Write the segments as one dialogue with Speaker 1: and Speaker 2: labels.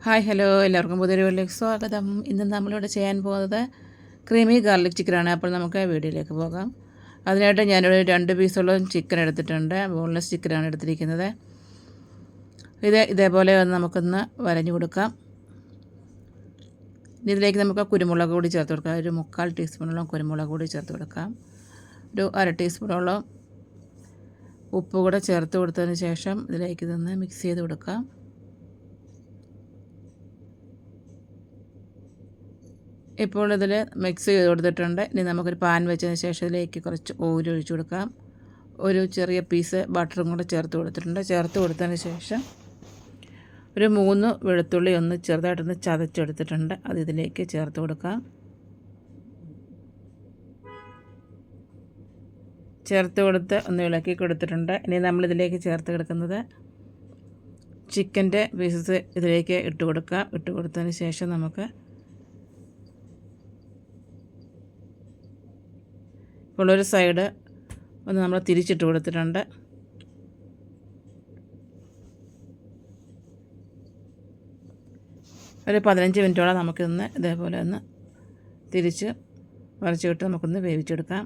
Speaker 1: Hi hello എല്ലാവർക്കും പുതിയൊരു വീഡിയോയിലേക്ക് സ്വാഗതം. ഇന്ന് നമ്മളിവിടെ ചെയ്യാൻ പോകുന്നത് ക്രീമി ഗാർലിക് ചിക്കനാണ്. അപ്പോൾ നമുക്ക് വീഡിയോയിലേക്ക് പോകാം. അതിനായിട്ട് ഞാനൊരു 2 പീസോളം ചിക്കൻ എടുത്തിട്ടുണ്ട്. ബോൺലെസ് ചിക്കനാണ് എടുത്തിരിക്കുന്നത്. ഇതേപോലെ നമുക്കൊന്ന് വരഞ്ഞു കൊടുക്കാം. ഇതിലേക്ക് നമുക്ക് കുരുമുളക് കൂടി ചേർത്ത് കൊടുക്കാം. ഒരു 3/4 ടീസ്പൂണോളം കുരുമുളക് കൂടി ചേർത്ത് കൊടുക്കാം. ഒരു 1/2 ടീസ്പൂണോളം ഉപ്പ് കൂടെ ചേർത്ത് കൊടുത്തതിന് ശേഷം ഇതിലേക്ക് ഇതൊന്ന് മിക്സ് ചെയ്ത് കൊടുക്കാം. ഇപ്പോൾ ഇതിൽ മിക്സ് ചെയ്ത് കൊടുത്തിട്ടുണ്ട്. ഇനി നമുക്കൊരു പാൻ വെച്ചതിന് ശേഷം ഇതിലേക്ക് കുറച്ച് ഓയിൽ ഒഴിച്ച് കൊടുക്കാം. ഒരു ചെറിയ പീസ് ബട്ടറും കൂടെ ചേർത്ത് കൊടുത്തിട്ടുണ്ട്. ചേർത്ത് കൊടുത്തതിന് ശേഷം ഒരു 3 വെളുത്തുള്ളി ഒന്ന് ചെറുതായിട്ടൊന്ന് ചതച്ചെടുത്തിട്ടുണ്ട്. അത് ഇതിലേക്ക് ചേർത്ത് കൊടുക്കാം. ചേർത്ത് കൊടുത്ത് ഒന്ന് ഇളക്കി കൊടുത്തിട്ടുണ്ട്. ഇനി നമ്മളിതിലേക്ക് ചേർത്ത് കൊടുക്കുന്നത് ചിക്കൻ്റെ പീസസ് ഇതിലേക്ക് ഇട്ട് കൊടുക്കാം. ഇട്ട് കൊടുത്തതിന് ശേഷം നമുക്ക് ഇപ്പോൾ ഒരു സൈഡ് ഒന്ന് നമ്മൾ തിരിച്ചിട്ട് കൊടുത്തിട്ടുണ്ട്. ഒരു 15 മിനിറ്റോളം നമുക്കിന്ന് ഇതേപോലെ ഒന്ന് തിരിച്ച് വരച്ചിട്ട് നമുക്കൊന്ന് വേവിച്ചെടുക്കാം.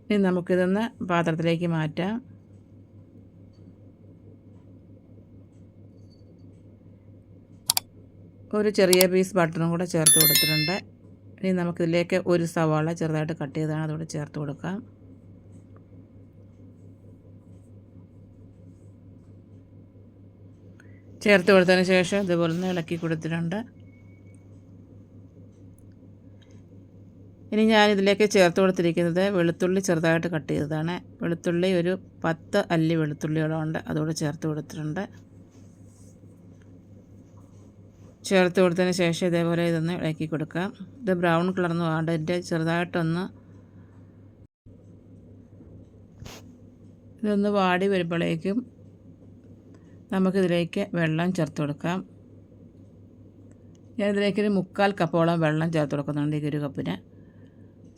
Speaker 1: ഇനി നമുക്കിതൊന്ന് പാത്രത്തിലേക്ക് മാറ്റാം. ഒരു ചെറിയ പീസ് ബട്ടറും കൂടെ ചേർത്ത് കൊടുത്തിട്ടുണ്ട്. ഇനി നമുക്കിതിലേക്ക് ഒരു സവാള ചെറുതായിട്ട് കട്ട് ചെയ്താണ് അതുകൂടെ ചേർത്ത് കൊടുക്കാം. ചേർത്ത് കൊടുത്തതിന് ശേഷം ഇതുപോലെ ഒന്ന് ഇളക്കി കൊടുത്തിട്ടുണ്ട്. ഇനി ഞാനിതിലേക്ക് ചേർത്ത് കൊടുത്തിരിക്കുന്നത് വെളുത്തുള്ളി ചെറുതായിട്ട് കട്ട് ചെയ്തതാണ്. വെളുത്തുള്ളി ഒരു 10 അല്ലി വെളുത്തുള്ളിയോളം ഉണ്ട്, അതുകൂടെ ചേർത്ത് കൊടുത്തിട്ടുണ്ട്. ചേർത്ത് കൊടുത്തതിന് ശേഷം ഇതേപോലെ ഇതൊന്ന് ഇളക്കി കൊടുക്കാം. ഇത് ബ്രൗൺ കളർന്ന് വേണ്ട, ഇതിൻ്റെ ചെറുതായിട്ടൊന്ന് ഇതൊന്ന് വാടി വരുമ്പോഴേക്കും നമുക്കിതിലേക്ക് വെള്ളം ചേർത്ത് കൊടുക്കാം. ഞാനിതിലേക്കൊരു 3/4 കപ്പോളം വെള്ളം ചേർത്ത് കൊടുക്കുന്നുണ്ട്. ഈ 1 കപ്പിന്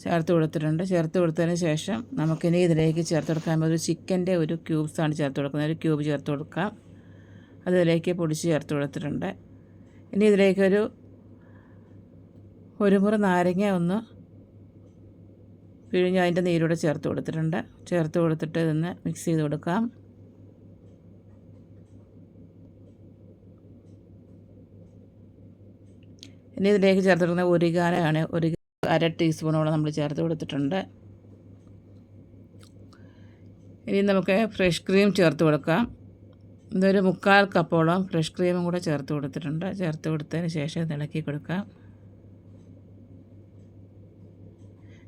Speaker 1: ചേർത്ത് കൊടുത്തിട്ടുണ്ട്. ചേർത്ത് കൊടുത്തതിന് ശേഷം നമുക്കിനി ഇതിലേക്ക് ചേർത്ത് കൊടുക്കാൻ ഒരു ചിക്കൻ്റെ ഒരു ക്യൂബ്സാണ് ചേർത്ത് കൊടുക്കുന്നത്. ഒരു ക്യൂബ് ചേർത്ത് കൊടുക്കാം. അതിലേക്ക് പൊടിച്ച് ചേർത്ത് കൊടുത്തിട്ടുണ്ട്. ഇനി ഇതിലേക്കൊരു മുറി നാരങ്ങ ഒന്ന് പിഴിഞ്ഞ് അതിൻ്റെ നീരൂടെ ചേർത്ത് കൊടുത്തിട്ടുണ്ട്. ചേർത്ത് കൊടുത്തിട്ട് ഇതൊന്ന് മിക്സ് ചെയ്ത് കൊടുക്കാം. ഇനി ഇതിലേക്ക് ചേർത്ത് കൊടുക്കുന്ന ഒരിഗാനോയാണ്. ഒരു 1/2 ടീസ്പൂണോളം നമ്മൾ ചേർത്ത് കൊടുത്തിട്ടുണ്ട്. ഇനി നമുക്ക് ഫ്രഷ് ക്രീം ചേർത്ത് കൊടുക്കാം. ഇതൊരു 3/4 കപ്പോളം ഫ്രഷ് ക്രീമും കൂടെ ചേർത്ത് കൊടുത്തിട്ടുണ്ട്. ചേർത്ത് കൊടുത്തതിന് ശേഷം ഇത് ഇളക്കി കൊടുക്കാം.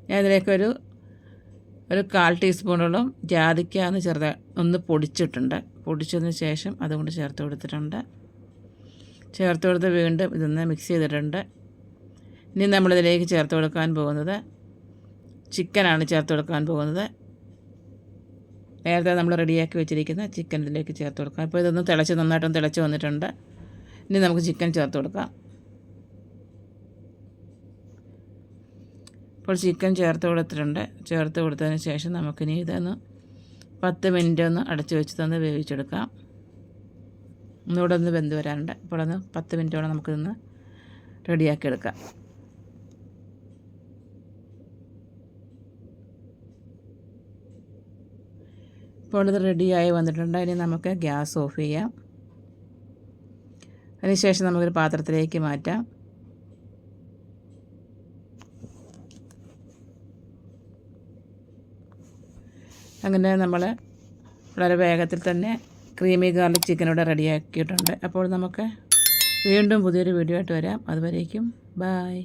Speaker 1: ഞാൻ ഇതിലേക്കൊരു 1/4 ടീസ്പൂണോളം ജാതിക്ക ഒന്ന് ഒന്ന് പൊടിച്ചിട്ടുണ്ട്. പൊടിച്ചതിന് ശേഷം അതും കൂടി ചേർത്ത് കൊടുത്തിട്ടുണ്ട്. ചേർത്ത് കൊടുത്ത് വീണ്ടും ഇതൊന്ന് മിക്സ് ചെയ്തിട്ടുണ്ട്. ഇനി നമ്മളിതിലേക്ക് ചേർത്ത് കൊടുക്കാൻ പോകുന്നത് ചിക്കനാണ് ചേർത്ത് കൊടുക്കാൻ പോകുന്നത്. നേരത്തെ നമ്മൾ റെഡിയാക്കി വെച്ചിരിക്കുന്ന ചിക്കൻ ഇതിലേക്ക് ചേർത്ത് കൊടുക്കാം. ഇപ്പോൾ ഇതൊന്ന് നന്നായിട്ടൊന്ന് തിളച്ച് വന്നിട്ടുണ്ട്. ഇനി നമുക്ക് ചിക്കൻ ചേർത്ത് കൊടുക്കാം. ഇപ്പോൾ ചിക്കൻ ചേർത്ത് കൊടുത്തിട്ടുണ്ട്. ചേർത്ത് കൊടുത്തതിന് ശേഷം നമുക്കിനി ഇതൊന്ന് 10 മിനിറ്റ് ഒന്ന് അടച്ച് വെച്ച് തന്ന് വേവിച്ചെടുക്കാം. ഒന്നുകൂടെ ഒന്ന് വെന്ത് വരാനുണ്ട്. ഇപ്പോൾ ഒന്ന് 10 മിനിറ്റോളം നമുക്കിതൊന്ന് റെഡിയാക്കി എടുക്കാം. ഇപ്പോൾ ഇത് റെഡിയായി വന്നിട്ടുണ്ട്. ഇനി നമുക്ക് ഗ്യാസ് ഓഫ് ചെയ്യാം. അതിനുശേഷം നമുക്കൊരു പാത്രത്തിലേക്ക് മാറ്റാം. അങ്ങനെ നമ്മൾ വളരെ വേഗത്തിൽ തന്നെ ക്രീമി ഗാർലിക് ചിക്കൻ ഇവിടെ റെഡിയാക്കിയിട്ടുണ്ട്. അപ്പോൾ നമുക്ക് വീണ്ടും പുതിയൊരു വീഡിയോ ആയിട്ട് വരാം. അതുവരേക്കും ബായ്.